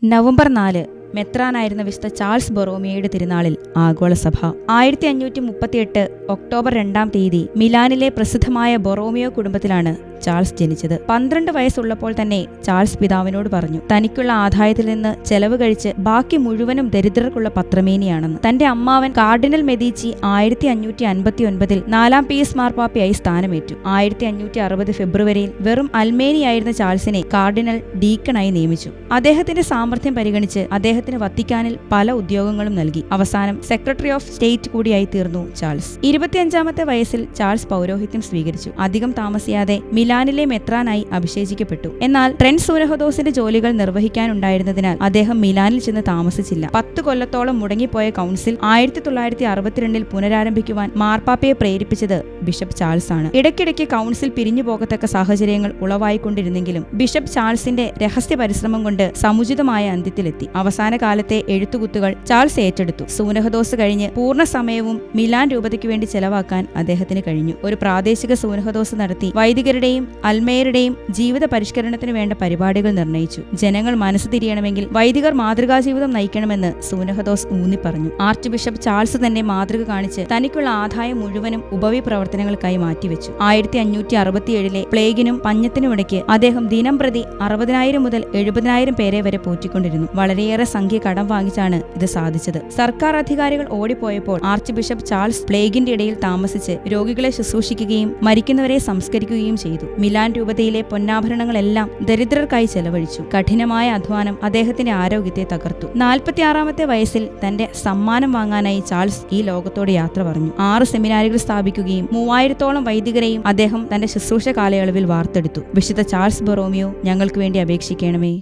November 4 മെത്രാനായിരുന്ന വിശുദ്ധ Charles ബൊറോമിയോയുടെ തിരുനാളിൽ ആഗോളസഭ. 1538 October 2 മിലാനിലെ പ്രസിദ്ധമായ ബൊറോമിയോ കുടുംബത്തിലാണ് ചാൾസ് ജനിച്ചത്. 12 വയസ്സുള്ളപ്പോൾ തന്നെ ചാൾസ് പിതാവിനോട് പറഞ്ഞു, തനിക്കുള്ള ആദായത്തിൽ നിന്ന് ചെലവ് കഴിച്ച് ബാക്കി മുഴുവനും ദരിദ്രർക്കുള്ള പത്രമേനിയാണെന്ന്. തന്റെ അമ്മാവൻ കാർഡിനൽ മെദീച്ചി 1559 4 പീസ് മാർപ്പാപ്പയായി സ്ഥാനമേറ്റു. 1560 ഫെബ്രുവരിയിൽ വെറും അൽമേനിയായിരുന്ന ചാൾസിനെ കാർഡിനൽ ഡീക്കണായി നിയമിച്ചു. അദ്ദേഹത്തിന്റെ സാമർഥ്യം പരിഗണിച്ച് അദ്ദേഹത്തിന് വത്തിക്കാനിൽ പല ഉദ്യോഗങ്ങളും നൽകി. അവസാനം സെക്രട്ടറി ഓഫ് സ്റ്റേറ്റ് കൂടിയായി തീർന്നു ചാൾസ്. 25-ാമത്തെ വയസ്സിൽ ചാൾസ് പൗരോഹിത്യം സ്വീകരിച്ചു. അധികം താമസിയാതെ മിലാനിലെ മെത്രാനായി അഭിഷേചിക്കപ്പെട്ടു. എന്നാൽ ട്രെന്റ് സൂനഹദോസിന്റെ ജോലികൾ നിർവഹിക്കാനുണ്ടായിരുന്നതിനാൽ അദ്ദേഹം മിലാനിൽ ചെന്ന് താമസിച്ചില്ല. 10 കൊല്ലത്തോളം മുടങ്ങിപ്പോയ കൗൺസിൽ 1962 പുനരാരംഭിക്കുവാൻ മാർപ്പാപ്പയെ പ്രേരിപ്പിച്ചത് ബിഷപ്പ് ചാൾസ് ആണ്. ഇടയ്ക്കിടയ്ക്ക് കൗൺസിൽ പിരിഞ്ഞു പോകത്തക്ക സാഹചര്യങ്ങൾ ഉളവായിക്കൊണ്ടിരുന്നെങ്കിലും ബിഷപ്പ് ചാൾസിന്റെ രഹസ്യ പരിശ്രമം കൊണ്ട് സമുചിതമായ അന്ത്യത്തിലെത്തി. അവസാന കാലത്തെ എഴുത്തുകുത്തുകൾ ചാൾസ് ഏറ്റെടുത്തു. സൂനഹദോസ് കഴിഞ്ഞ് പൂർണ്ണ സമയവും മിലാൻ രൂപതയ്ക്ക് വേണ്ടി ചെലവാക്കാൻ അദ്ദേഹത്തിന് കഴിഞ്ഞു. ഒരു പ്രാദേശിക സൂനഹദോസ് നടത്തി വൈദികരുടെയും അൽമേയരുടെയും ജീവിത പരിഷ്കരണത്തിനു വേണ്ട പരിപാടികൾ നിർണയിച്ചു. ജനങ്ങൾ മനസ്സ് തിരിയണമെങ്കിൽ വൈദികർ മാതൃകാ ജീവിതം നയിക്കണമെന്ന് സൂനഹദോസ് ഊന്നിപ്പറഞ്ഞു. ആർച്ച് ബിഷപ്പ് ചാൾസ് തന്നെ മാതൃക കാണിച്ച് തനിക്കുള്ള ആദായം മുഴുവനും ഉപവി പ്രവർത്തനങ്ങൾക്കായി മാറ്റിവെച്ചു. 1567 പ്ലേഗിനും പഞ്ഞത്തിനുമിടയ്ക്ക് അദ്ദേഹം ദിനംപ്രതി 60,000 മുതൽ 70,000 പേരെ വരെ പോറ്റിക്കൊണ്ടിരുന്നു. വളരെയേറെ സംഖ്യ കടം വാങ്ങിച്ചാണ് ഇത് സാധിച്ചത്. സർക്കാർ അധികാരികൾ ഓടിപ്പോയപ്പോൾ ആർച്ച് ബിഷപ്പ് ചാൾസ് പ്ലേഗിന്റെ ഇടയിൽ താമസിച്ച് രോഗികളെ ശുശ്രൂഷിക്കുകയും മരിക്കുന്നവരെ സംസ്കരിക്കുകയും ചെയ്തു. മിലാൻ രൂപതയിലെ പൊന്നാഭരണങ്ങളെല്ലാം ദരിദ്രർക്കായി ചെലവഴിച്ചു. കഠിനമായ അധ്വാനം അദ്ദേഹത്തിന്റെ ആരോഗ്യത്തെ തകർത്തു. 46-ാമത്തെ വയസ്സിൽ തന്റെ സമ്മാനം വാങ്ങാനായി ചാൾസ് ഈ ലോകത്തോട് യാത്ര പറഞ്ഞു. 6 സെമിനാരികൾ സ്ഥാപിക്കുകയും 3000-ഓളം വൈദികരെയും അദ്ദേഹം തന്റെ ശുശ്രൂഷ കാലയളവിൽ വാർത്തെടുത്തു. വിശുദ്ധ ചാൾസ് ബൊറോമിയോ ഞങ്ങൾക്ക് വേണ്ടി അപേക്ഷിക്കണമേ.